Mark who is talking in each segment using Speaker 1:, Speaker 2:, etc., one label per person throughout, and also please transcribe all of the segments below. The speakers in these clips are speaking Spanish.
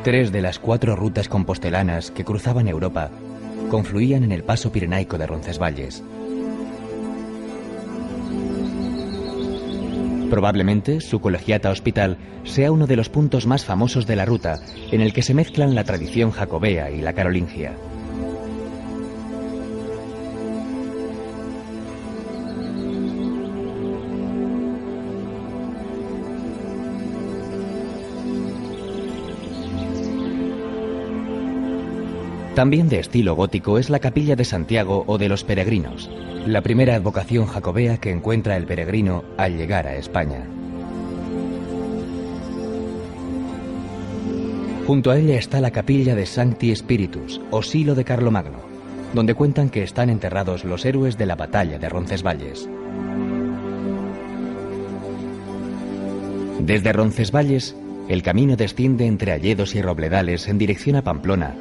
Speaker 1: 3 de las 4 rutas compostelanas que cruzaban Europa confluían en el paso pirenaico de Roncesvalles. Probablemente su Colegiata Hospital sea uno de los puntos más famosos de la ruta, en el que se mezclan la tradición jacobea y la carolingia. También de estilo gótico es la Capilla de Santiago o de los Peregrinos, la primera advocación jacobea que encuentra el peregrino al llegar a España. Junto a ella está la Capilla de Sancti Spiritus o Silo de Carlomagno, donde cuentan que están enterrados los héroes de la batalla de Roncesvalles. Desde Roncesvalles, el camino desciende entre alledos y robledales en dirección a Pamplona,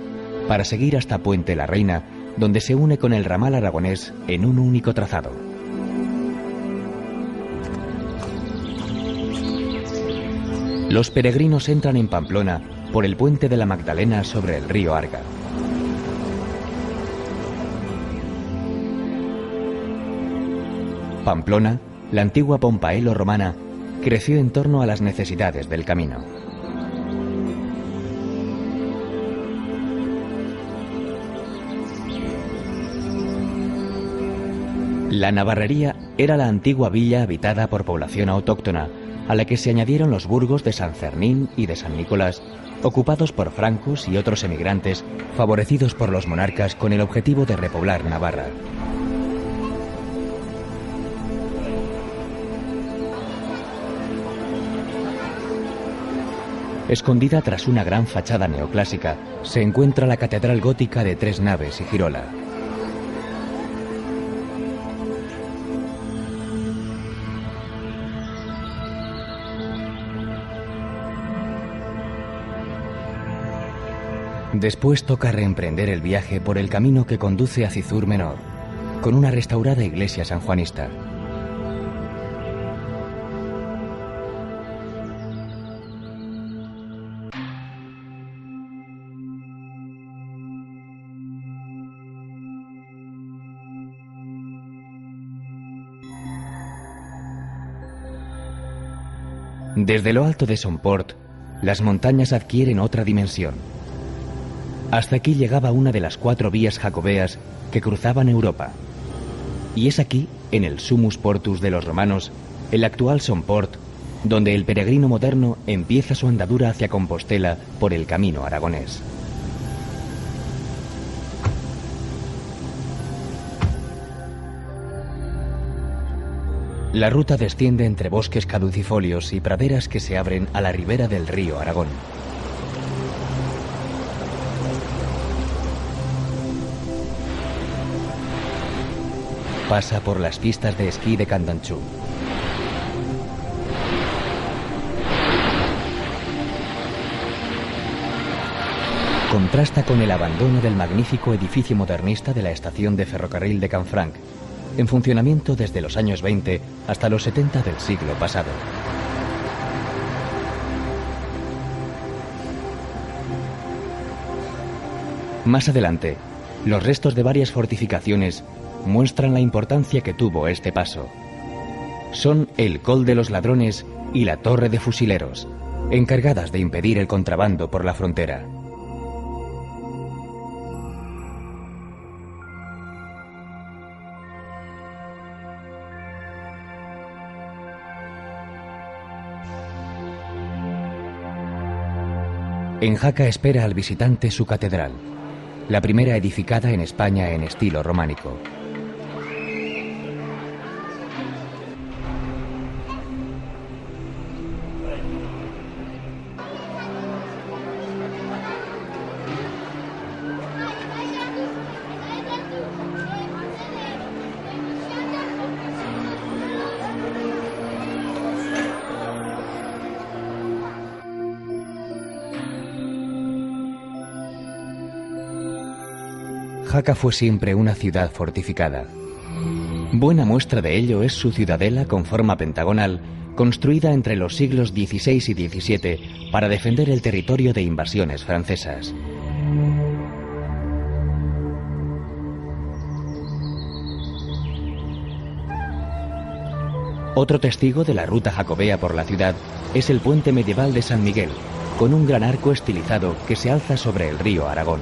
Speaker 1: para seguir hasta Puente la Reina, donde se une con el ramal aragonés en un único trazado. Los peregrinos entran en Pamplona por el puente de la Magdalena sobre el río Arga. Pamplona, la antigua Pompaelo romana, creció en torno a las necesidades del camino. La Navarrería era la antigua villa habitada por población autóctona, a la que se añadieron los burgos de San Fermín y de San Nicolás, ocupados por francos y otros emigrantes, favorecidos por los monarcas con el objetivo de repoblar Navarra. Escondida tras una gran fachada neoclásica, se encuentra la catedral gótica de 3 naves y girola. Después toca reemprender el viaje por el camino que conduce a Cizur Menor, con una restaurada iglesia sanjuanista. Desde lo alto de Somport, las montañas adquieren otra dimensión. Hasta aquí llegaba una de las 4 vías jacobeas que cruzaban Europa. Y es aquí, en el Summus Portus de los romanos, el actual Somport, donde el peregrino moderno empieza su andadura hacia Compostela por el camino aragonés. La ruta desciende entre bosques caducifolios y praderas que se abren a la ribera del río Aragón. Pasa por las pistas de esquí de Candanchú. Contrasta con el abandono del magnífico edificio modernista de la estación de ferrocarril de Canfranc, en funcionamiento desde los años 20 hasta los 70 del siglo pasado. Más adelante, los restos de varias fortificaciones muestran la importancia que tuvo este paso. Son el Col de los Ladrones y la Torre de Fusileros, encargadas de impedir el contrabando por la frontera. En Jaca espera al visitante su catedral, la primera edificada en España en estilo románico. Jaca fue siempre una ciudad fortificada. Buena muestra de ello es su ciudadela con forma pentagonal, construida entre los siglos XVI y XVII para defender el territorio de invasiones francesas. Otro testigo de la ruta jacobea por la ciudad es el puente medieval de San Miguel, con un gran arco estilizado que se alza sobre el río Aragón.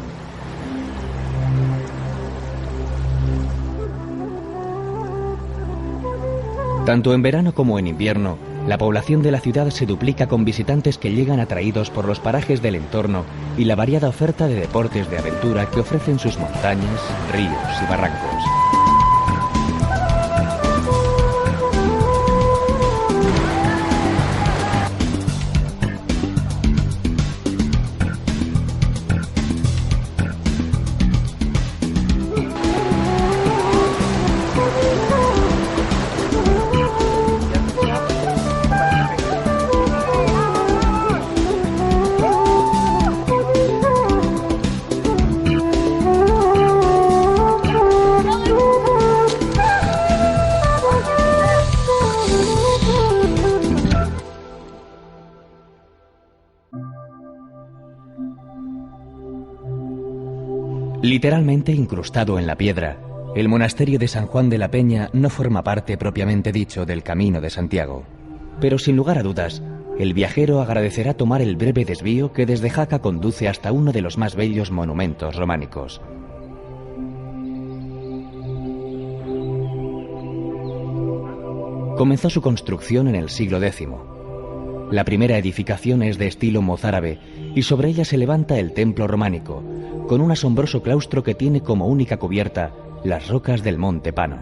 Speaker 1: Tanto en verano como en invierno, la población de la ciudad se duplica con visitantes que llegan atraídos por los parajes del entorno y la variada oferta de deportes de aventura que ofrecen sus montañas, ríos y barrancos. Literalmente incrustado en la piedra, el monasterio de San Juan de la Peña no forma parte propiamente dicho del Camino de Santiago. Pero sin lugar a dudas, el viajero agradecerá tomar el breve desvío que desde Jaca conduce hasta uno de los más bellos monumentos románicos. Comenzó su construcción en el siglo X. La primera edificación es de estilo mozárabe y sobre ella se levanta el templo románico, con un asombroso claustro que tiene como única cubierta las rocas del Monte Pano.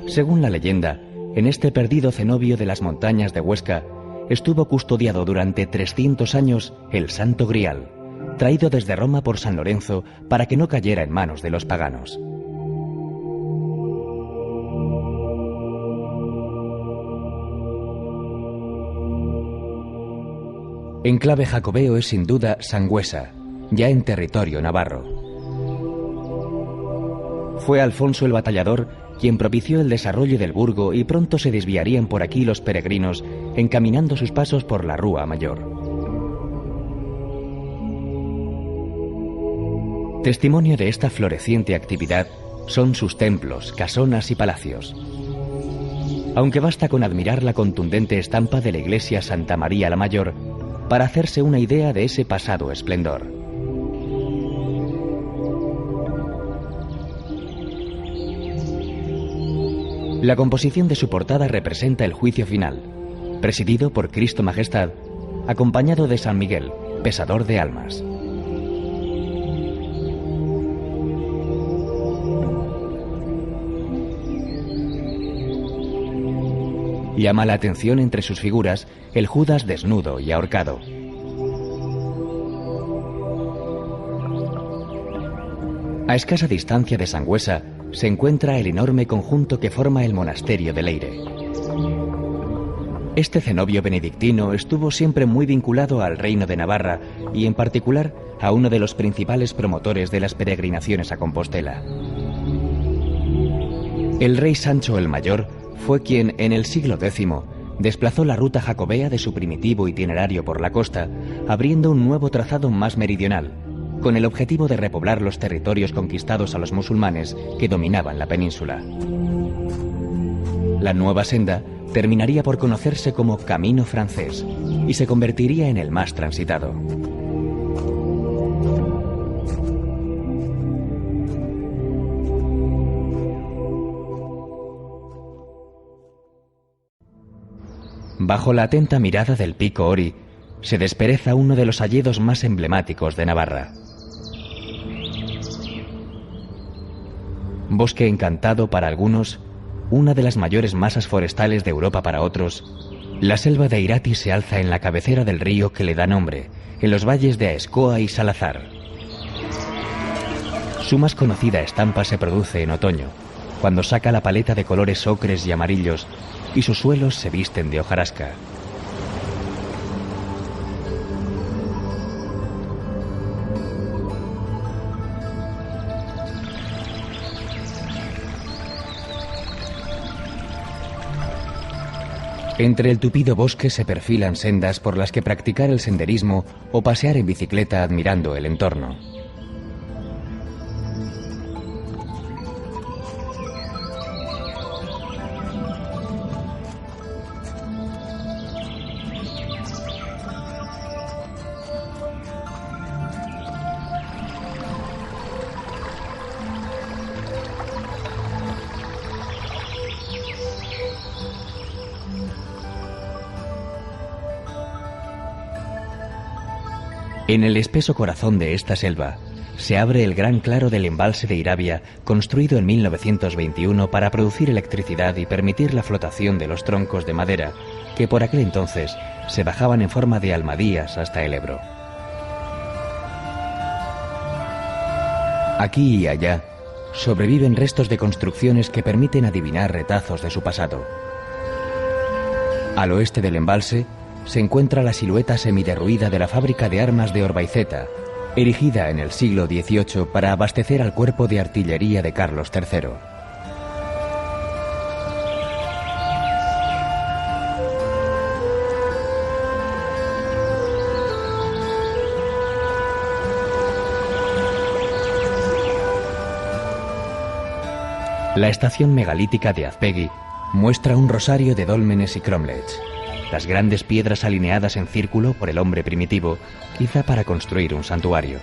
Speaker 1: Según la leyenda, en este perdido cenobio de las montañas de Huesca estuvo custodiado durante 300 años el Santo Grial, traído desde Roma por San Lorenzo para que no cayera en manos de los paganos. Enclave jacobeo es sin duda Sangüesa, ya en territorio navarro. Fue Alfonso el Batallador quien propició el desarrollo del burgo y pronto se desviarían por aquí los peregrinos encaminando sus pasos por la Rúa Mayor. Testimonio de esta floreciente actividad son sus templos, casonas y palacios. Aunque basta con admirar la contundente estampa de la iglesia Santa María la Mayor para hacerse una idea de ese pasado esplendor. La composición de su portada representa el juicio final, presidido por Cristo Majestad, acompañado de San Miguel, pesador de almas. Llama la atención entre sus figuras el Judas desnudo y ahorcado. A escasa distancia de Sangüesa se encuentra el enorme conjunto que forma el monasterio de Leire. Este cenobio benedictino estuvo siempre muy vinculado al reino de Navarra y en particular a uno de los principales promotores de las peregrinaciones a Compostela. El rey Sancho el Mayor fue quien, en el siglo X, desplazó la ruta jacobea de su primitivo itinerario por la costa, abriendo un nuevo trazado más meridional, con el objetivo de repoblar los territorios conquistados a los musulmanes que dominaban la península. La nueva senda terminaría por conocerse como Camino Francés y se convertiría en el más transitado. Bajo la atenta mirada del Pico Ori, se despereza uno de los hayedos más emblemáticos de Navarra. Bosque encantado para algunos, una de las mayores masas forestales de Europa para otros, la selva de Irati se alza en la cabecera del río que le da nombre, en los valles de Aezkoa y Salazar. Su más conocida estampa se produce en otoño, cuando saca la paleta de colores ocres y amarillos, y sus suelos se visten de hojarasca. Entre el tupido bosque se perfilan sendas por las que practicar el senderismo o pasear en bicicleta admirando el entorno. En el espeso corazón de esta selva se abre el gran claro del embalse de Irabia, construido en 1921 para producir electricidad y permitir la flotación de los troncos de madera que por aquel entonces se bajaban en forma de almadías hasta el Ebro. Aquí y allá sobreviven restos de construcciones que permiten adivinar retazos de su pasado. Al oeste del embalse se encuentra la silueta semiderruida de la fábrica de armas de Orbaiceta, erigida en el siglo XVIII para abastecer al cuerpo de artillería de Carlos III. La estación megalítica de Azpegui muestra un rosario de dólmenes y cromlechs, las grandes piedras alineadas en círculo por el hombre primitivo, quizá para construir un santuario.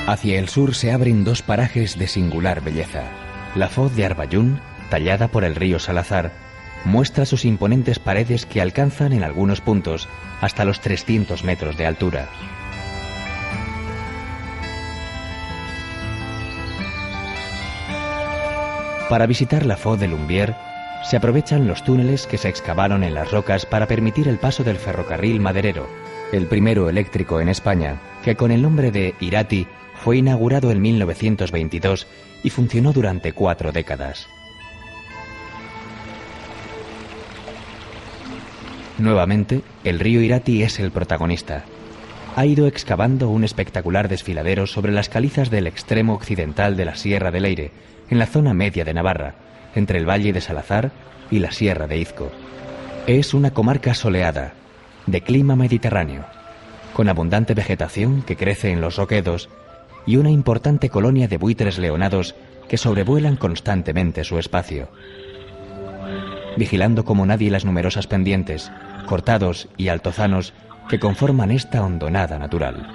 Speaker 1: Hacia el sur se abren dos parajes de singular belleza. La foz de Arbayún, tallada por el río Salazar, muestra sus imponentes paredes que alcanzan en algunos puntos hasta los 300 metros de altura. Para visitar la foz de Lumbier, se aprovechan los túneles que se excavaron en las rocas para permitir el paso del ferrocarril maderero, el primero eléctrico en España, que con el nombre de Irati fue inaugurado en 1922 y funcionó durante 4 décadas. Nuevamente, el río Irati es el protagonista. Ha ido excavando un espectacular desfiladero sobre las calizas del extremo occidental de la Sierra del Eire, en la zona media de Navarra, entre el valle de Salazar y la Sierra de Izco. Es una comarca soleada, de clima mediterráneo, con abundante vegetación que crece en los roquedos y una importante colonia de buitres leonados que sobrevuelan constantemente su espacio, vigilando como nadie las numerosas pendientes, cortados y altozanos que conforman esta hondonada natural.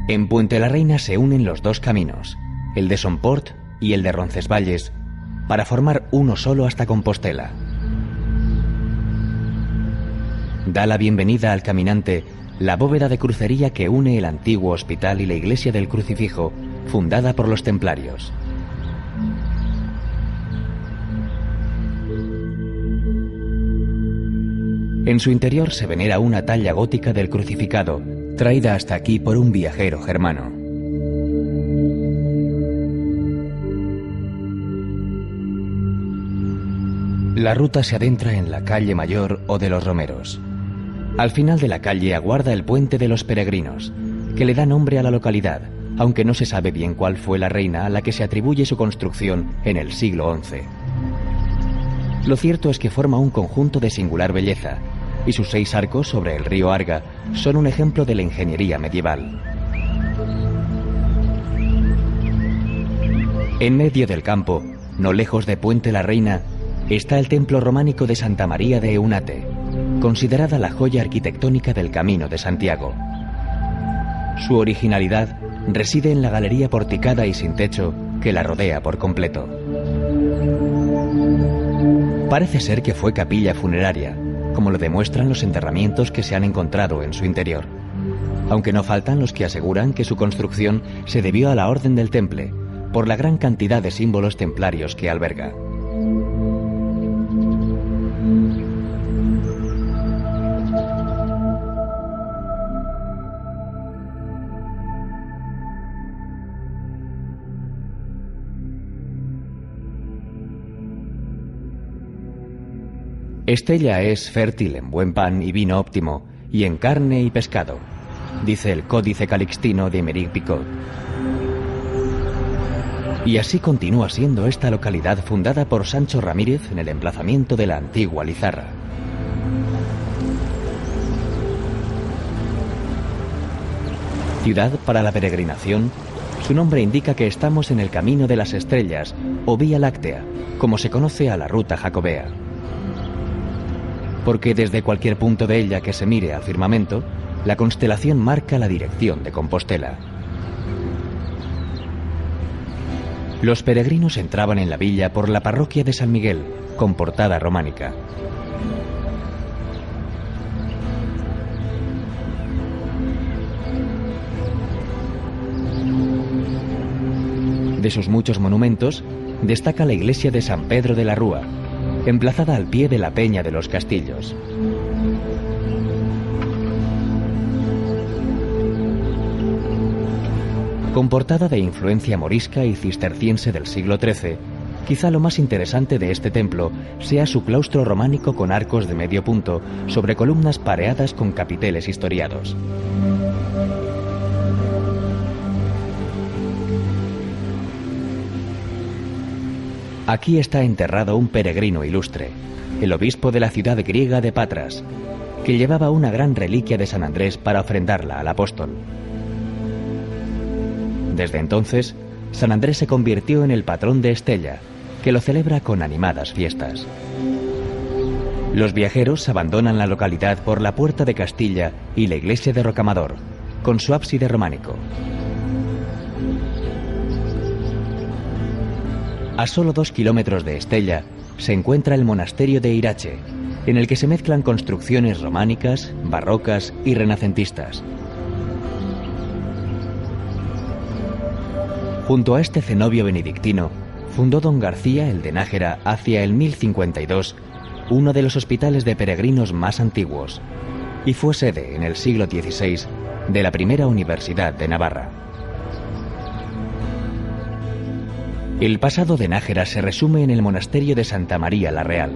Speaker 1: En Puente la Reina se unen los dos caminos, el de Somport y el de Roncesvalles, para formar uno solo hasta Compostela. Da la bienvenida al caminante la bóveda de crucería que une el antiguo hospital y la iglesia del Crucifijo, fundada por los templarios. En su interior se venera una talla gótica del crucificado, traída hasta aquí por un viajero germano. La ruta se adentra en la calle Mayor o de los Romeros. Al final de la calle aguarda el puente de los Peregrinos, que le da nombre a la localidad, aunque no se sabe bien cuál fue la reina a la que se atribuye su construcción en el siglo XI. Lo cierto es que forma un conjunto de singular belleza, y sus 6 arcos sobre el río Arga son un ejemplo de la ingeniería medieval. En medio del campo, no lejos de Puente la Reina, está el templo románico de Santa María de Eunate, considerada la joya arquitectónica del Camino de Santiago. Su originalidad reside en la galería porticada y sin techo que la rodea por completo. Parece ser que fue capilla funeraria, como lo demuestran los enterramientos que se han encontrado en su interior, aunque no faltan los que aseguran que su construcción se debió a la Orden del Temple, por la gran cantidad de símbolos templarios que alberga. Estella es fértil en buen pan y vino óptimo, y en carne y pescado, dice el Códice Calixtino de Aymeric Picot. Y así continúa siendo esta localidad fundada por Sancho Ramírez en el emplazamiento de la antigua Lizarra. Ciudad para la peregrinación, su nombre indica que estamos en el camino de las estrellas, o Vía Láctea, como se conoce a la ruta jacobea. Porque desde cualquier punto de ella que se mire al firmamento, la constelación marca la dirección de Compostela. Los peregrinos entraban en la villa por la parroquia de San Miguel, con portada románica. De sus muchos monumentos, destaca la iglesia de San Pedro de la Rúa, emplazada al pie de la Peña de los Castillos. Con portada de influencia morisca y cisterciense del siglo XIII, quizá lo más interesante de este templo sea su claustro románico con arcos de medio punto sobre columnas pareadas con capiteles historiados. Aquí está enterrado un peregrino ilustre, el obispo de la ciudad griega de Patras, que llevaba una gran reliquia de San Andrés para ofrendarla al apóstol. Desde entonces, San Andrés se convirtió en el patrón de Estella, que lo celebra con animadas fiestas. Los viajeros abandonan la localidad por la Puerta de Castilla y la iglesia de Rocamador, con su ábside románico. A solo 2 kilómetros de Estella se encuentra el monasterio de Irache, en el que se mezclan construcciones románicas, barrocas y renacentistas. Junto a este cenobio benedictino, fundó don García el de Nájera hacia el 1052 uno de los hospitales de peregrinos más antiguos, y fue sede en el siglo XVI de la primera Universidad de Navarra. El pasado de Nájera se resume en el monasterio de Santa María la Real.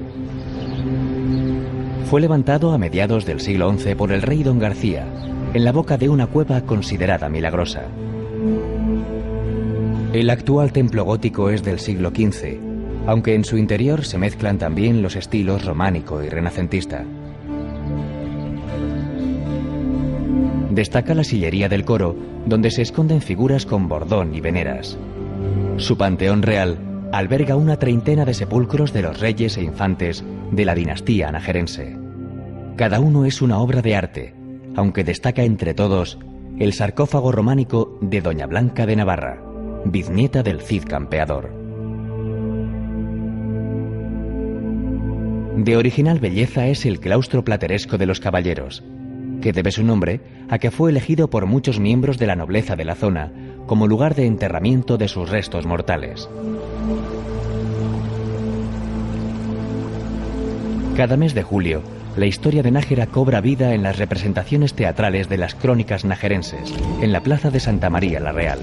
Speaker 1: Fue levantado a mediados del siglo XI por el rey don García, en la boca de una cueva considerada milagrosa. El actual templo gótico es del siglo XV, aunque en su interior se mezclan también los estilos románico y renacentista. Destaca la sillería del coro, donde se esconden figuras con bordón y veneras. Su panteón real alberga una treintena de sepulcros de los reyes e infantes de la dinastía najerense. Cada uno es una obra de arte, aunque destaca entre todos el sarcófago románico de Doña Blanca de Navarra, biznieta del Cid Campeador. De original belleza es el claustro plateresco de los caballeros, que debe su nombre a que fue elegido por muchos miembros de la nobleza de la zona como lugar de enterramiento de sus restos mortales. Cada mes de julio, la historia de Nájera cobra vida en las representaciones teatrales de las crónicas najerenses, en la plaza de Santa María la Real.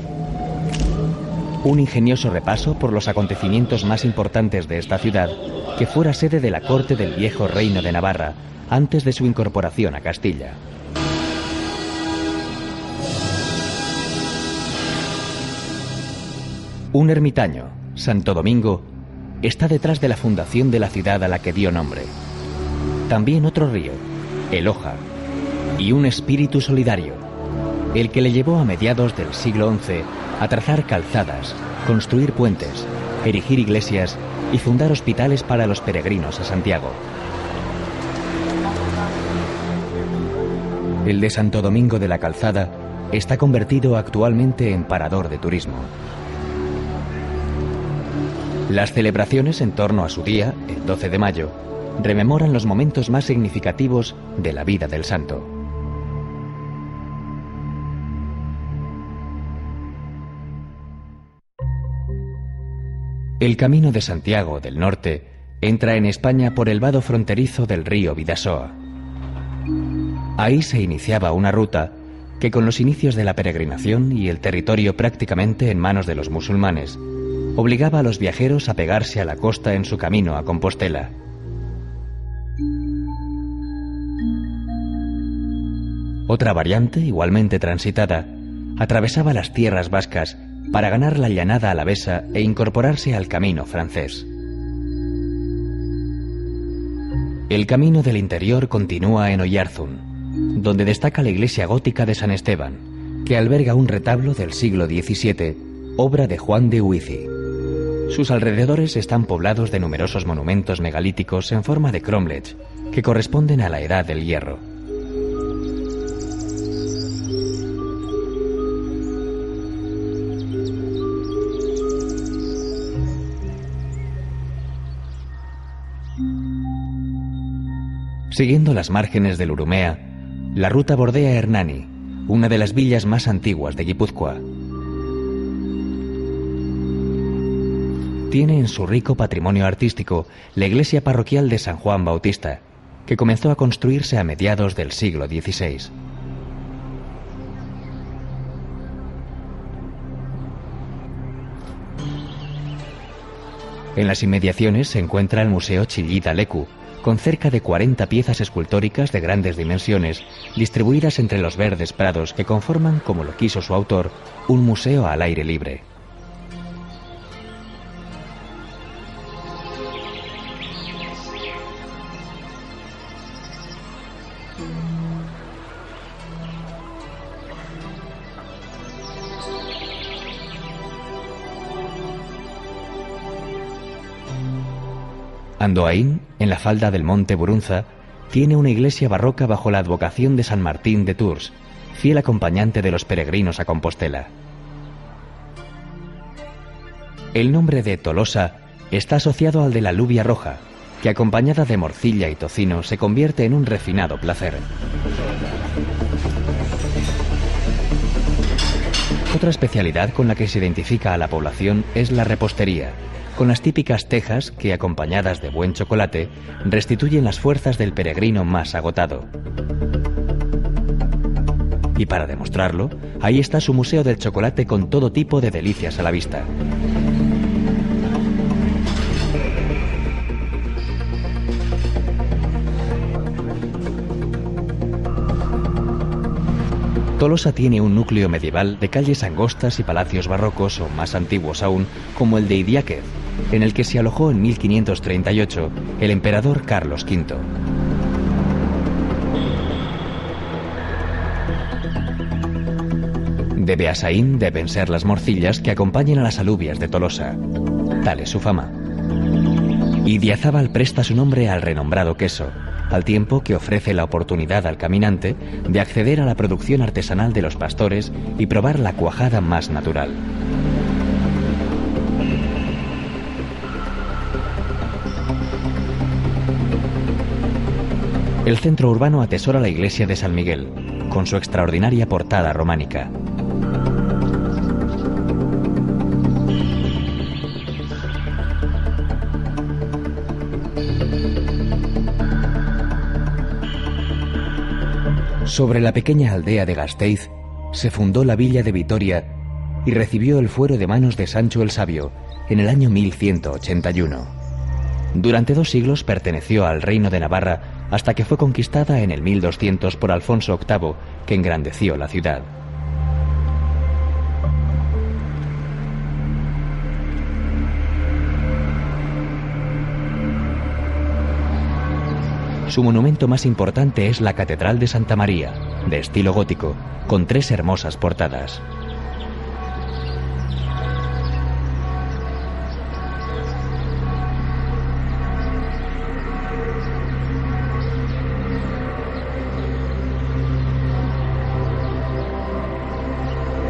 Speaker 1: Un ingenioso repaso por los acontecimientos más importantes de esta ciudad, que fuera sede de la corte del viejo reino de Navarra, antes de su incorporación a Castilla. Un ermitaño, Santo Domingo, está detrás de la fundación de la ciudad a la que dio nombre. También otro río, el Oja, y un espíritu solidario, el que le llevó a mediados del siglo XI a trazar calzadas, construir puentes, erigir iglesias y fundar hospitales para los peregrinos a Santiago. El de Santo Domingo de la Calzada está convertido actualmente en parador de turismo. Las celebraciones en torno a su día, el 12 de mayo, rememoran los momentos más significativos de la vida del santo. El Camino de Santiago del Norte entra en España por el vado fronterizo del río Bidasoa. Ahí se iniciaba una ruta que, con los inicios de la peregrinación y el territorio prácticamente en manos de los musulmanes, obligaba a los viajeros a pegarse a la costa en su camino a Compostela. Otra variante, igualmente transitada, atravesaba las tierras vascas para ganar la llanada alavesa e incorporarse al camino francés. El camino del interior continúa en Oyarzun, donde destaca la iglesia gótica de San Esteban, que alberga un retablo del siglo XVII, obra de Juan de Huici. Sus alrededores están poblados de numerosos monumentos megalíticos en forma de cromlech, que corresponden a la Edad del Hierro. Siguiendo las márgenes del Urumea, la ruta bordea Hernani, una de las villas más antiguas de Guipúzcoa. Tiene en su rico patrimonio artístico la iglesia parroquial de San Juan Bautista, que comenzó a construirse a mediados del siglo XVI. En las inmediaciones se encuentra el Museo Chillida Leku, con cerca de 40 piezas escultóricas de grandes dimensiones, distribuidas entre los verdes prados que conforman, como lo quiso su autor, un museo al aire libre. Andoain, en la falda del monte Burunza, tiene una iglesia barroca bajo la advocación de San Martín de Tours, fiel acompañante de los peregrinos a Compostela. El nombre de Tolosa está asociado al de la lubia roja, que acompañada de morcilla y tocino se convierte en un refinado placer. Otra especialidad con la que se identifica a la población es la repostería, con las típicas tejas que, acompañadas de buen chocolate, restituyen las fuerzas del peregrino más agotado. Y para demostrarlo, ahí está su museo del chocolate con todo tipo de delicias a la vista. Tolosa tiene un núcleo medieval de calles angostas y palacios barrocos o más antiguos aún, como el de Idiáquez, en el que se alojó en 1538 el emperador Carlos V. De Beasaín deben ser las morcillas que acompañan a las alubias de Tolosa. Tal es su fama. Idiazábal presta su nombre al renombrado queso, al tiempo que ofrece la oportunidad al caminante de acceder a la producción artesanal de los pastores y probar la cuajada más natural. El centro urbano atesora la iglesia de San Miguel, con su extraordinaria portada románica. Sobre la pequeña aldea de Gasteiz se fundó la villa de Vitoria y recibió el fuero de manos de Sancho el Sabio en el año 1181. Durante 2 siglos perteneció al reino de Navarra hasta que fue conquistada en el 1200 por Alfonso VIII, que engrandeció la ciudad. Su monumento más importante es la Catedral de Santa María, de estilo gótico, con 3 hermosas portadas.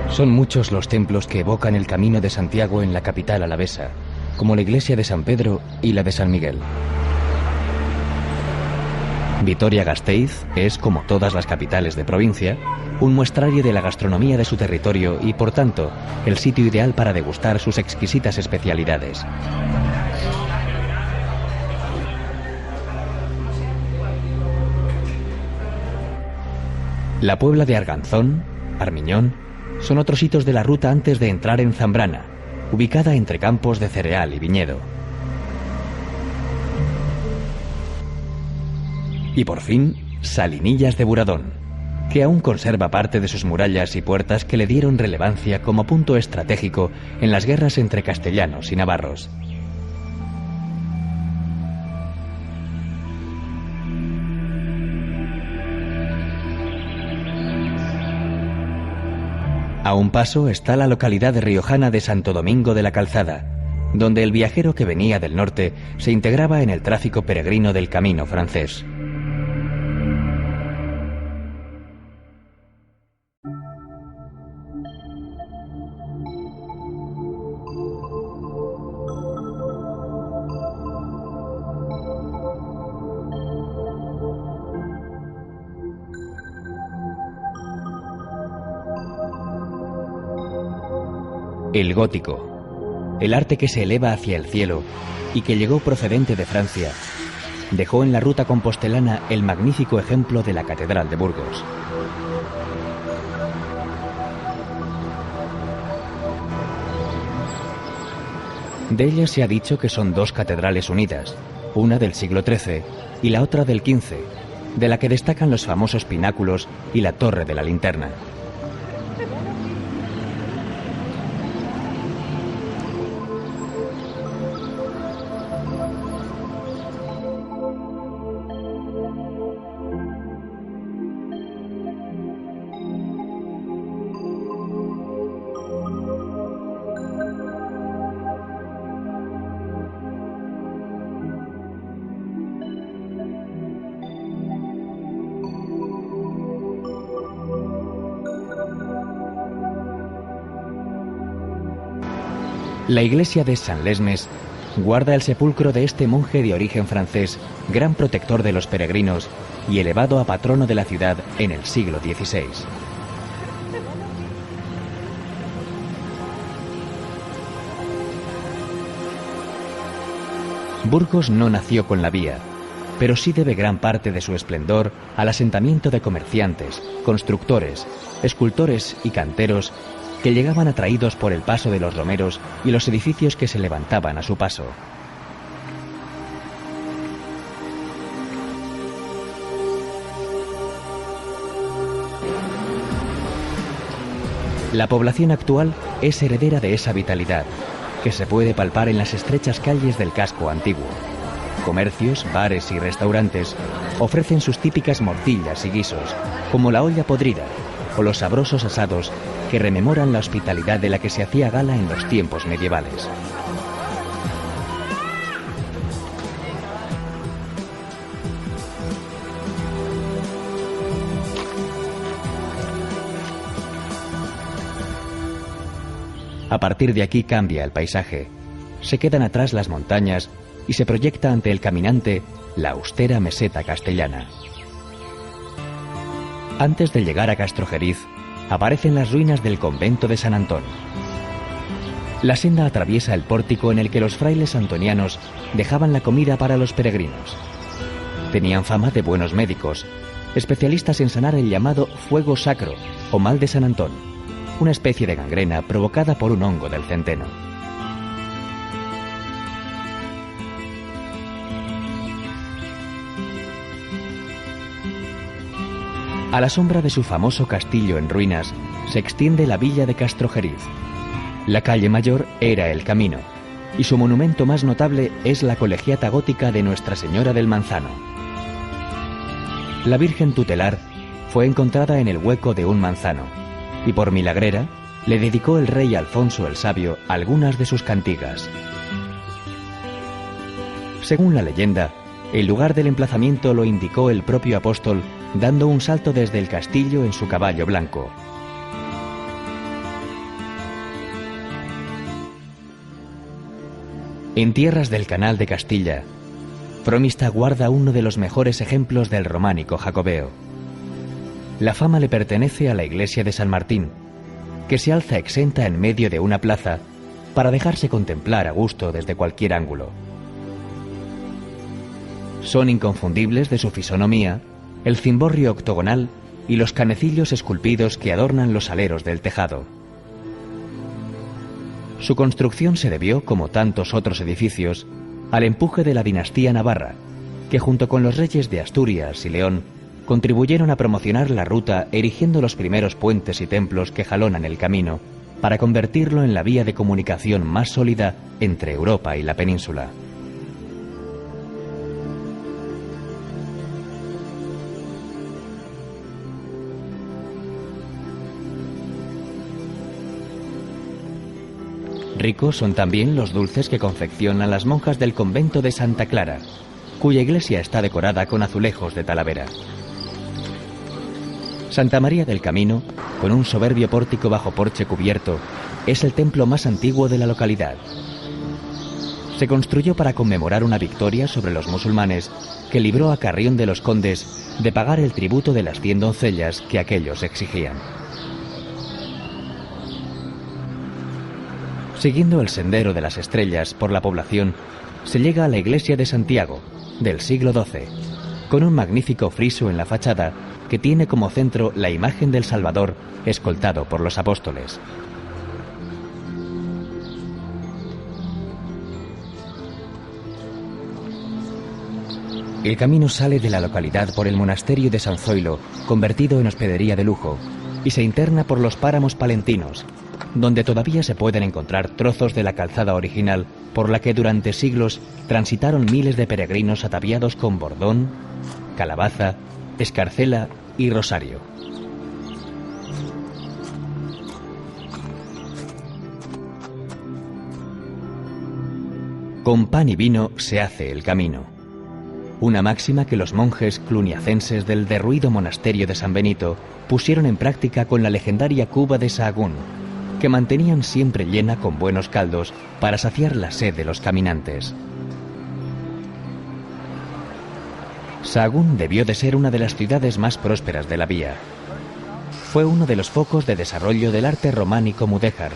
Speaker 1: Son muchos los templos que evocan el camino de Santiago en la capital alavesa, como la iglesia de San Pedro y la de San Miguel. Vitoria-Gasteiz es, como todas las capitales de provincia, un muestrario de la gastronomía de su territorio y, por tanto, el sitio ideal para degustar sus exquisitas especialidades. La Puebla de Arganzón, Armiñón, son otros hitos de la ruta antes de entrar en Zambrana, ubicada entre campos de cereal y viñedo. Y por fin, Salinillas de Buradón, que aún conserva parte de sus murallas y puertas que le dieron relevancia como punto estratégico en las guerras entre castellanos y navarros. A un paso está la localidad riojana de Santo Domingo de la Calzada, donde el viajero que venía del norte se integraba en el tráfico peregrino del camino francés. El gótico, el arte que se eleva hacia el cielo y que llegó procedente de Francia, dejó en la ruta compostelana el magnífico ejemplo de la Catedral de Burgos. De ella se ha dicho que son dos catedrales unidas, una del siglo XIII y la otra del XV, de la que destacan los famosos pináculos y la torre de la linterna. La iglesia de San Lesmes guarda el sepulcro de este monje de origen francés, gran protector de los peregrinos y elevado a patrono de la ciudad en el siglo XVI. Burgos no nació con la vía, pero sí debe gran parte de su esplendor al asentamiento de comerciantes, constructores, escultores y canteros que llegaban atraídos por el paso de los romeros y los edificios que se levantaban a su paso. La población actual es heredera de esa vitalidad, que se puede palpar en las estrechas calles del casco antiguo. Comercios, bares y restaurantes ofrecen sus típicas morcillas y guisos, como la olla podrida o los sabrosos asados que rememoran la hospitalidad de la que se hacía gala en los tiempos medievales. A partir de aquí cambia el paisaje. Se quedan atrás las montañas y se proyecta ante el caminante la austera meseta castellana. Antes de llegar a Castrojeriz, aparecen las ruinas del convento de San Antón. La senda atraviesa el pórtico en el que los frailes antonianos dejaban la comida para los peregrinos. Tenían fama de buenos médicos, especialistas en sanar el llamado fuego sacro o mal de San Antón, una especie de gangrena provocada por un hongo del centeno. A la sombra de su famoso castillo en ruinas se extiende la villa de Castrojeriz. La calle mayor era el camino, y su monumento más notable es la colegiata gótica de Nuestra Señora del Manzano. La Virgen tutelar fue encontrada en el hueco de un manzano, y por milagrera le dedicó el rey Alfonso el Sabio algunas de sus cantigas. Según la leyenda, el lugar del emplazamiento lo indicó el propio apóstol dando un salto desde el castillo en su caballo blanco. En tierras del Canal de Castilla, Fromista guarda uno de los mejores ejemplos del románico jacobeo. La fama le pertenece a la iglesia de San Martín, que se alza exenta en medio de una plaza para dejarse contemplar a gusto desde cualquier ángulo. Son inconfundibles de su fisonomía el cimborrio octogonal y los canecillos esculpidos que adornan los aleros del tejado. Su construcción se debió, como tantos otros edificios, al empuje de la dinastía navarra, que junto con los reyes de Asturias y León contribuyeron a promocionar la ruta erigiendo los primeros puentes y templos que jalonan el camino para convertirlo en la vía de comunicación más sólida entre Europa y la península. Ricos son también los dulces que confeccionan las monjas del convento de Santa Clara, cuya iglesia está decorada con azulejos de Talavera. Santa María del Camino, con un soberbio pórtico bajo porche cubierto, es el templo más antiguo de la localidad. Se construyó para conmemorar una victoria sobre los musulmanes que libró a Carrión de los Condes de pagar el tributo de las 100 doncellas que aquellos exigían. Siguiendo el sendero de las estrellas por la población, se llega a la iglesia de Santiago, del siglo XII, con un magnífico friso en la fachada que tiene como centro la imagen del Salvador escoltado por los apóstoles. El camino sale de la localidad por el monasterio de San Zoilo, convertido en hospedería de lujo, y se interna por los páramos palentinos, donde todavía se pueden encontrar trozos de la calzada original por la que durante siglos transitaron miles de peregrinos ataviados con bordón, calabaza, escarcela y rosario. Con pan y vino se hace el camino. Una máxima que los monjes cluniacenses del derruido monasterio de San Benito pusieron en práctica con la legendaria cuba de Sahagún, que mantenían siempre llena con buenos caldos para saciar la sed de los caminantes. Sahagún debió de ser una de las ciudades más prósperas de la vía. Fue uno de los focos de desarrollo del arte románico mudéjar,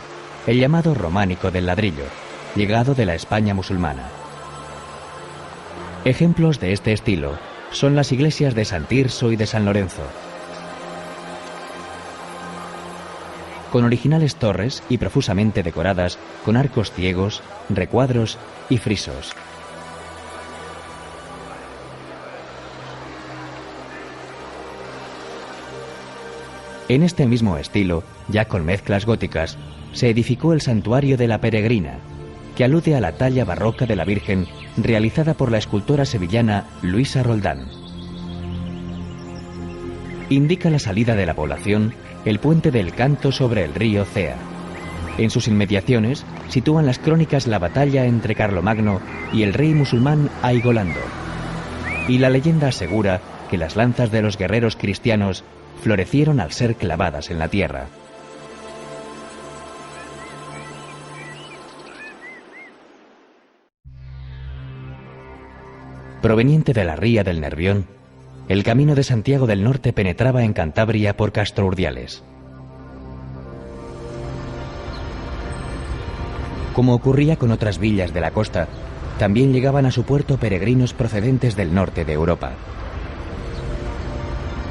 Speaker 1: el llamado románico del ladrillo, llegado de la España musulmana. Ejemplos de este estilo son las iglesias de San Tirso y de San Lorenzo, con originales torres y profusamente decoradas con arcos ciegos, recuadros y frisos. En este mismo estilo, ya con mezclas góticas, se edificó el santuario de la Peregrina, que alude a la talla barroca de la Virgen realizada por la escultora sevillana Luisa Roldán. Indica la salida de la población el puente del Canto sobre el río Cea. En sus inmediaciones sitúan las crónicas la batalla entre Carlomagno y el rey musulmán Aigolando. Y la leyenda asegura que las lanzas de los guerreros cristianos florecieron al ser clavadas en la tierra. Proveniente de la ría del Nervión, el camino de Santiago del Norte penetraba en Cantabria por Castrourdiales. Como ocurría con otras villas de la costa, también llegaban a su puerto peregrinos procedentes del norte de Europa.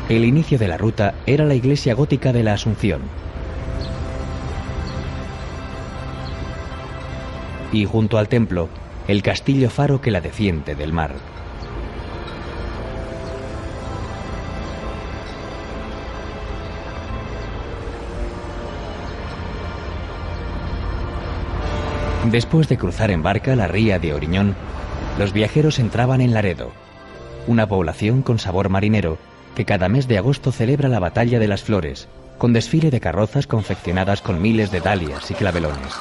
Speaker 1: El inicio de la ruta era la iglesia gótica de la Asunción. Y junto al templo, el castillo faro que la defiende del mar. Después de cruzar en barca la ría de Oriñón, los viajeros entraban en Laredo, una población con sabor marinero que cada mes de agosto celebra la Batalla de las Flores, con desfile de carrozas confeccionadas con miles de dalias y clavelones.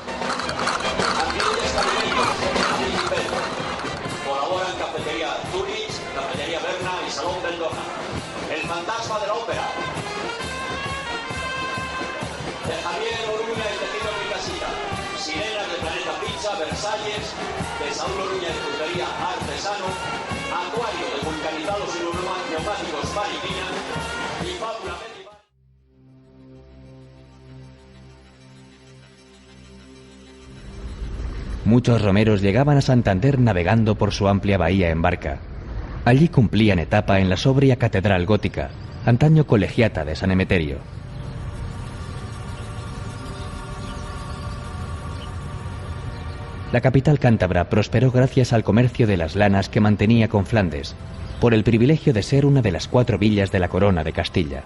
Speaker 2: Colaboran Cafetería Zurich, Cafetería Berna y Salón del Doha. El fantasma de la ópera. De Javier Oruña y Tejido Mi Casita. Sirenas de Planeta Pizza, Versalles, de Saúl Oruña y Frutería Artesano, Acuario de vulcanizados y neumáticos Maripina y Fábula Medieval.
Speaker 1: Muchos romeros llegaban a Santander navegando por su amplia bahía en barca. Allí cumplían etapa en la sobria catedral gótica, antaño colegiata de San Emeterio. La capital cántabra prosperó gracias al comercio de las lanas que mantenía con Flandes, por el privilegio de ser una de las 4 villas de la Corona de Castilla.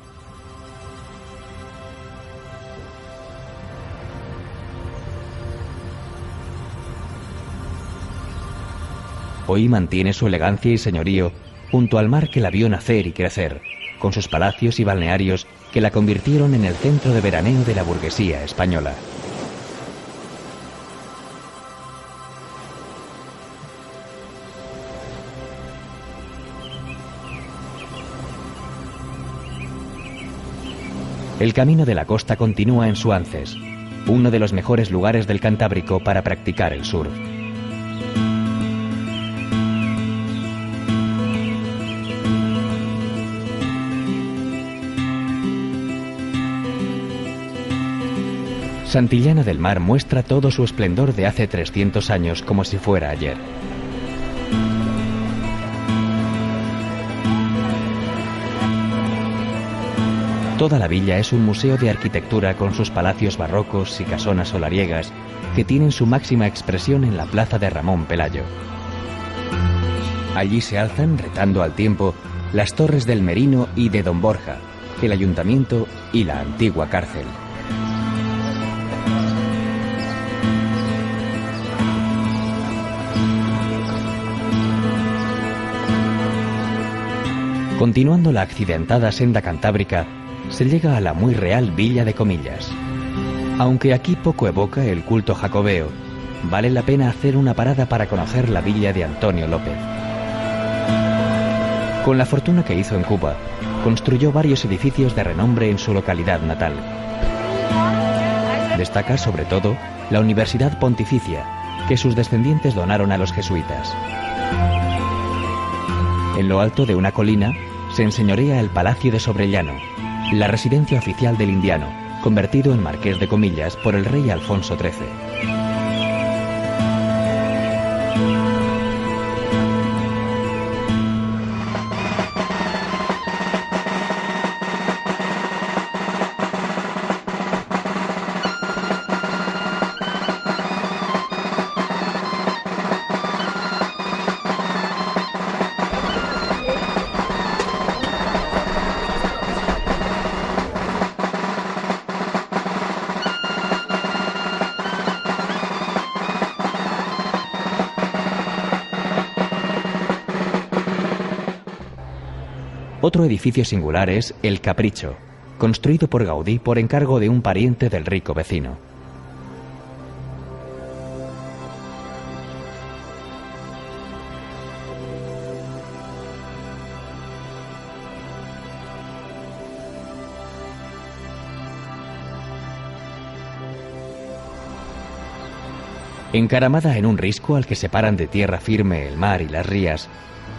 Speaker 1: Hoy mantiene su elegancia y señorío junto al mar que la vio nacer y crecer, con sus palacios y balnearios que la convirtieron en el centro de veraneo de la burguesía española. El camino de la costa continúa en Suances, uno de los mejores lugares del Cantábrico para practicar el surf. Santillana del Mar muestra todo su esplendor de hace 300 años como si fuera ayer. Toda la villa es un museo de arquitectura con sus palacios barrocos y casonas solariegas que tienen su máxima expresión en la plaza de Ramón Pelayo. Allí se alzan, retando al tiempo, las torres del Merino y de Don Borja, el ayuntamiento y la antigua cárcel. Continuando la accidentada senda cantábrica, se llega a la muy real Villa de Comillas. Aunque aquí poco evoca el culto jacobeo, vale la pena hacer una parada para conocer la villa de Antonio López. Con la fortuna que hizo en Cuba, construyó varios edificios de renombre en su localidad natal. Destaca sobre todo la Universidad Pontificia, que sus descendientes donaron a los jesuitas. En lo alto de una colina se enseñorea el Palacio de Sobrellano, la residencia oficial del indiano, convertido en Marqués de Comillas por el rey Alfonso XIII. Otro edificio singular es El Capricho, construido por Gaudí por encargo de un pariente del rico vecino. Encaramada en un risco al que separan de tierra firme el mar y las rías,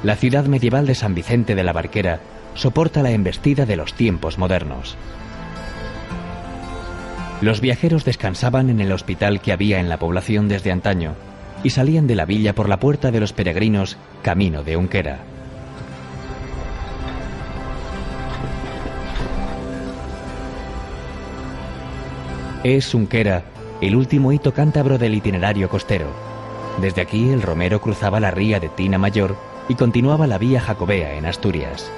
Speaker 1: la ciudad medieval de San Vicente de la Barquera soporta la embestida de los tiempos modernos. Los viajeros descansaban en el hospital que había en la población desde antaño y salían de la villa por la puerta de los peregrinos, camino de Unquera. Es Unquera el último hito cántabro del itinerario costero. Desde aquí el romero cruzaba la ría de Tina Mayor y continuaba la vía jacobea en Asturias.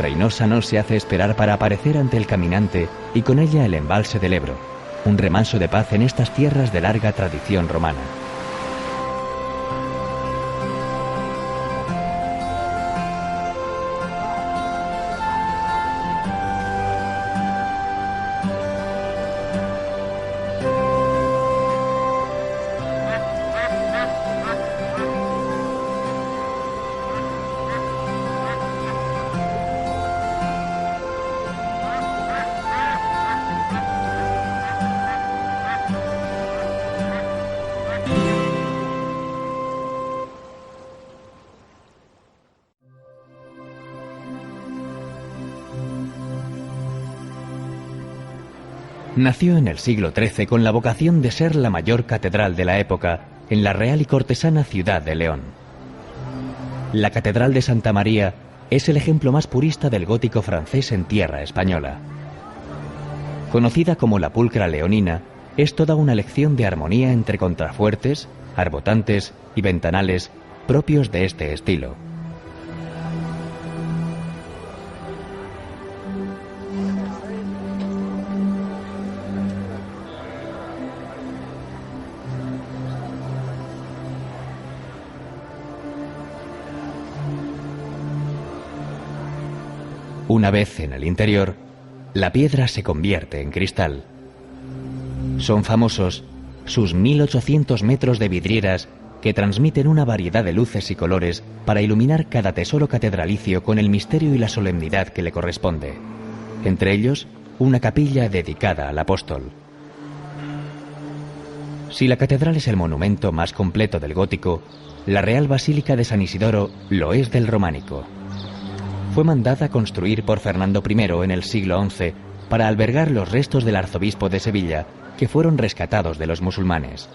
Speaker 1: Reynosa no se hace esperar para aparecer ante el caminante y con ella el embalse del Ebro, un remanso de paz en estas tierras de larga tradición romana. Nació en el siglo XIII con la vocación de ser la mayor catedral de la época en la real y cortesana ciudad de León. La Catedral de Santa María es el ejemplo más purista del gótico francés en tierra española. Conocida como la Pulcra Leonina, es toda una lección de armonía entre contrafuertes, arbotantes y ventanales propios de este estilo. Una vez en el interior, la piedra se convierte en cristal. Son famosos sus 1800 metros de vidrieras que transmiten una variedad de luces y colores para iluminar cada tesoro catedralicio con el misterio y la solemnidad que le corresponde. Entre ellos, una capilla dedicada al apóstol. Si la catedral es el monumento más completo del gótico, la Real Basílica de San Isidoro lo es del románico. Fue mandada construir por Fernando I en el siglo XI para albergar los restos del arzobispo de Sevilla, que fueron rescatados de los musulmanes.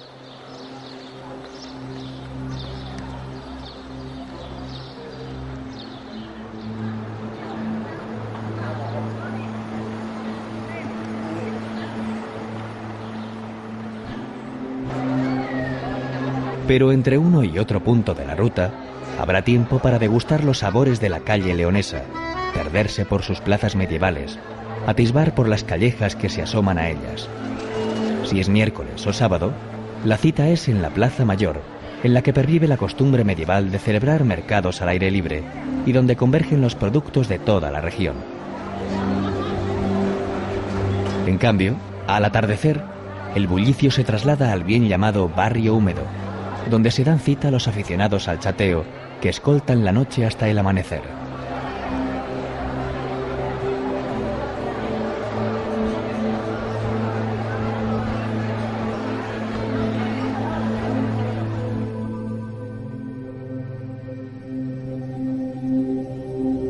Speaker 1: Pero entre uno y otro punto de la ruta, habrá tiempo para degustar los sabores de la calle leonesa, perderse por sus plazas medievales, atisbar por las callejas que se asoman a ellas. Si es miércoles o sábado, la cita es en la Plaza Mayor, en la que pervive la costumbre medieval de celebrar mercados al aire libre y donde convergen los productos de toda la región. En cambio, al atardecer, el bullicio se traslada al bien llamado barrio húmedo, donde se dan cita los aficionados al chateo que escoltan la noche hasta el amanecer.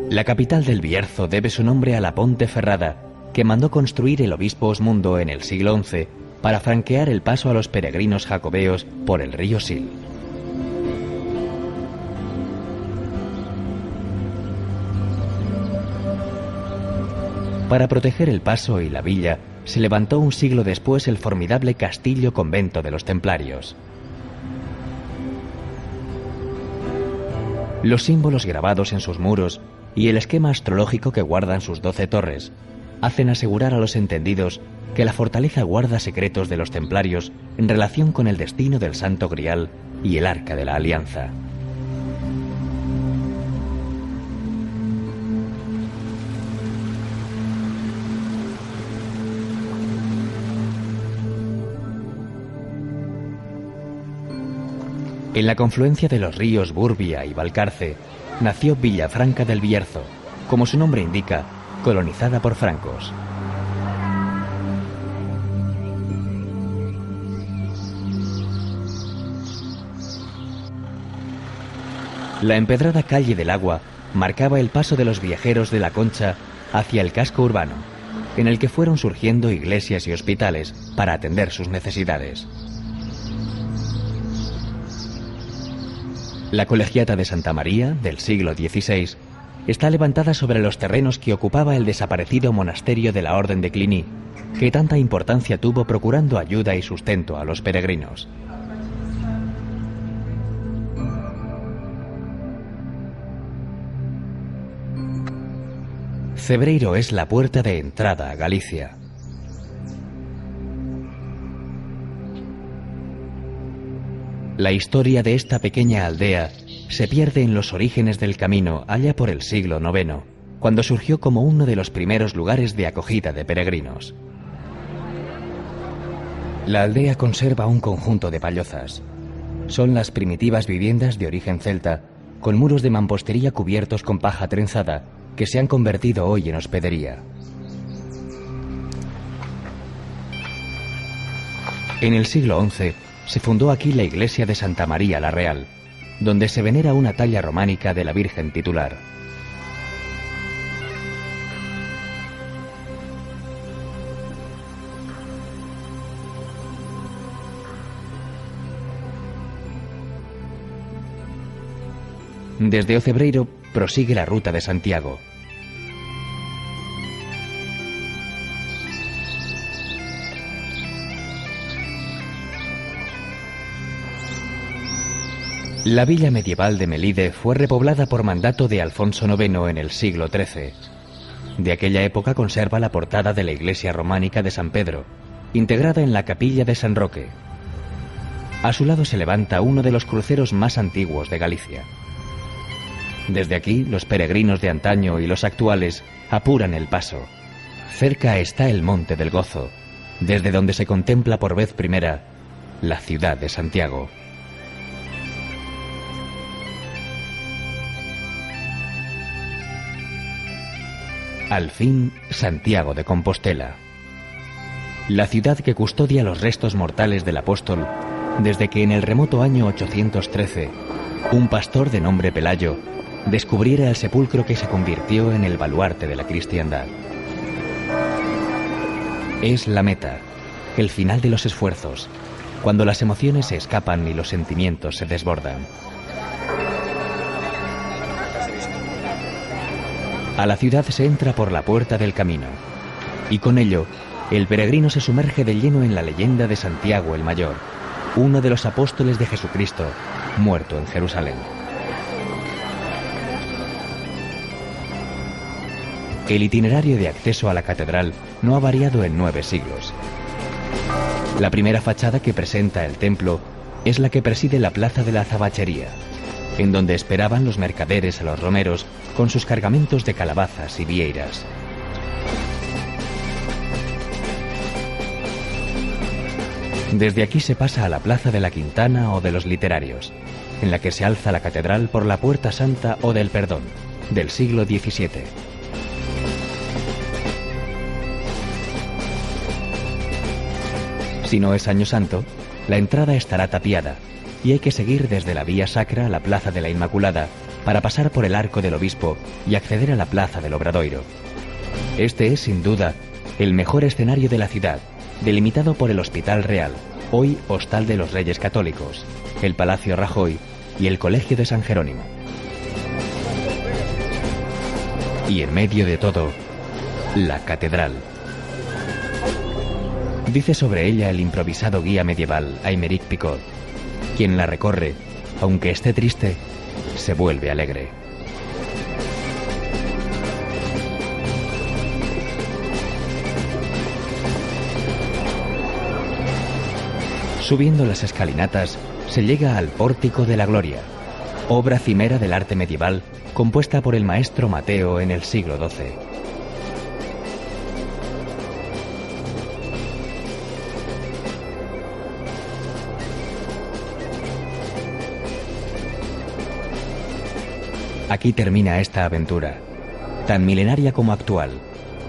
Speaker 1: La capital del Bierzo debe su nombre a la Ponteferrada, que mandó construir el obispo Osmundo en el siglo XI para franquear el paso a los peregrinos jacobeos por el río Sil. Para proteger el paso y la villa, se levantó un siglo después el formidable castillo-convento de los templarios. Los símbolos grabados en sus muros y el esquema astrológico que guardan sus 12 torres hacen asegurar a los entendidos que la fortaleza guarda secretos de los templarios en relación con el destino del Santo Grial y el Arca de la Alianza. En la confluencia de los ríos Burbia y Valcarce nació Villafranca del Bierzo, como su nombre indica, colonizada por francos. La empedrada calle del Agua marcaba el paso de los viajeros de la Concha hacia el casco urbano, en el que fueron surgiendo iglesias y hospitales para atender sus necesidades. La Colegiata de Santa María, del siglo XVI, está levantada sobre los terrenos que ocupaba el desaparecido monasterio de la Orden de Cluny, que tanta importancia tuvo procurando ayuda y sustento a los peregrinos. Cebreiro es la puerta de entrada a Galicia. La historia de esta pequeña aldea se pierde en los orígenes del camino allá por el siglo IX, cuando surgió como uno de los primeros lugares de acogida de peregrinos. La aldea conserva un conjunto de pallozas. Son las primitivas viviendas de origen celta, con muros de mampostería cubiertos con paja trenzada, que se han convertido hoy en hospedería. En el siglo XI se fundó aquí la iglesia de Santa María la Real, donde se venera una talla románica de la Virgen titular. Desde Ocebreiro prosigue la ruta de Santiago. La villa medieval de Melide fue repoblada por mandato de Alfonso IX en el siglo XIII. De aquella época conserva la portada de la iglesia románica de San Pedro, integrada en la capilla de San Roque. A su lado se levanta uno de los cruceros más antiguos de Galicia. Desde aquí, los peregrinos de antaño y los actuales apuran el paso. Cerca está el Monte del Gozo, desde donde se contempla por vez primera la ciudad de Santiago. Al fin, Santiago de Compostela. La ciudad que custodia los restos mortales del apóstol desde que en el remoto año 813, un pastor de nombre Pelayo descubriera el sepulcro que se convirtió en el baluarte de la cristiandad. Es la meta, el final de los esfuerzos, cuando las emociones se escapan y los sentimientos se desbordan. A la ciudad se entra por la puerta del camino, y con ello, el peregrino se sumerge de lleno en la leyenda de Santiago el Mayor, uno de los apóstoles de Jesucristo, muerto en Jerusalén. El itinerario de acceso a la catedral no ha variado en 9 siglos. La primera fachada que presenta el templo es la que preside la plaza de la Azabachería, en donde esperaban los mercaderes a los romeros con sus cargamentos de calabazas y vieiras. Desde aquí se pasa a la plaza de la Quintana o de los Literarios, en la que se alza la catedral por la Puerta Santa o del Perdón, del siglo XVII. Si no es Año Santo, la entrada estará tapiada, y hay que seguir desde la Vía Sacra a la Plaza de la Inmaculada para pasar por el Arco del Obispo y acceder a la Plaza del Obradoiro. Este es, sin duda, el mejor escenario de la ciudad, delimitado por el Hospital Real, hoy Hostal de los Reyes Católicos, el Palacio Rajoy y el Colegio de San Jerónimo. Y en medio de todo, la catedral. Dice sobre ella el improvisado guía medieval Aymeric Picot: quien la recorre, aunque esté triste, se vuelve alegre. Subiendo las escalinatas, se llega al Pórtico de la Gloria, obra cimera del arte medieval compuesta por el maestro Mateo en el siglo XII. Aquí termina esta aventura, tan milenaria como actual,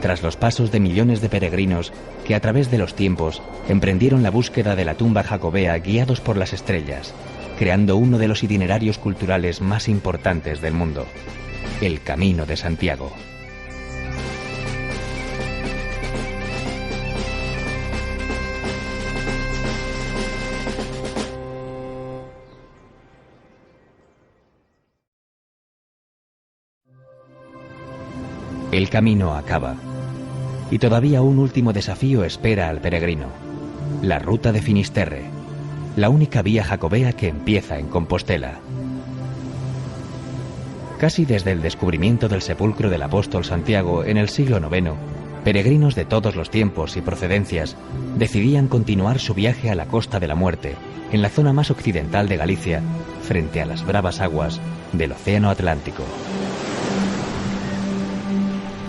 Speaker 1: tras los pasos de millones de peregrinos que a través de los tiempos emprendieron la búsqueda de la tumba jacobea guiados por las estrellas, creando uno de los itinerarios culturales más importantes del mundo, el Camino de Santiago. El camino acaba, y todavía un último desafío espera al peregrino: la ruta de Finisterre, la única vía jacobea que empieza en Compostela. Casi desde el descubrimiento del sepulcro del apóstol Santiago en el siglo IX, peregrinos de todos los tiempos y procedencias decidían continuar su viaje a la Costa de la Muerte, en la zona más occidental de Galicia, frente a las bravas aguas del Océano Atlántico.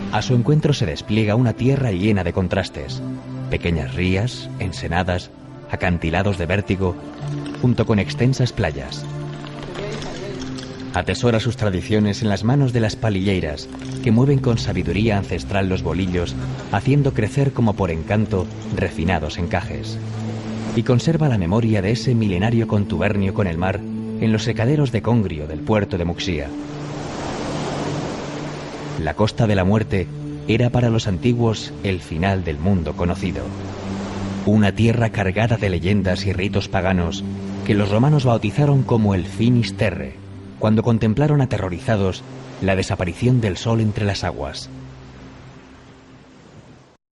Speaker 1: A su encuentro se despliega una tierra llena de contrastes: pequeñas rías, ensenadas, acantilados de vértigo, junto con extensas playas. Atesora sus tradiciones en las manos de las palilleiras, que mueven con sabiduría ancestral los bolillos, haciendo crecer como por encanto refinados encajes. Y conserva la memoria de ese milenario contubernio con el mar en los secaderos de Congrio del puerto de Muxía. La Costa de la Muerte era para los antiguos el final del mundo conocido. Una tierra cargada de leyendas y ritos paganos que los romanos bautizaron como el Finisterre, cuando contemplaron aterrorizados la desaparición del sol entre las aguas.